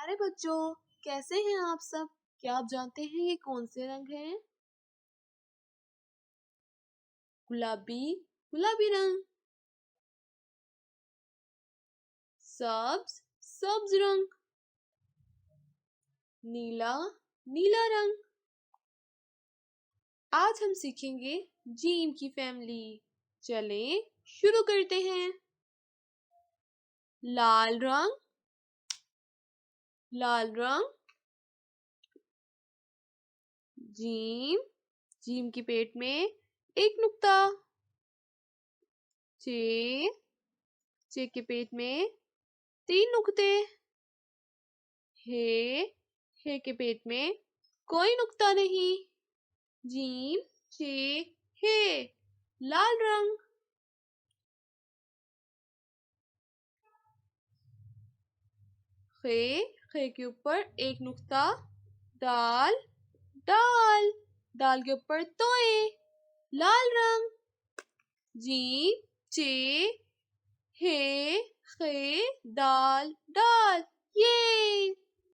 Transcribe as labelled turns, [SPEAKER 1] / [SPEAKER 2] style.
[SPEAKER 1] प्यारे बच्चों, कैसे हैं आप सब? क्या आप जानते हैं ये कौन से रंग हैं? गुलाबी, गुलाबी रंग। सब्ज, सब्ज रंग। नीला, नीला रंग। आज हम सीखेंगे जीम की फैमिली। चलें शुरू करते हैं। लाल रंग, लाल रंग। जीम, जीम की पेट में एक नुक्ता। चे, चे के पेट में 3 नुक्ते। हे, हे के पेट में कोई नुक्ता नहीं। जीम, चे, हे, लाल रंग। खे, खे के ऊपर एक नुक्ता। दाल, दाल, दाल के ऊपर तोए, लाल रंग। जीम, चे, हे, खे, दाल, दाल। ये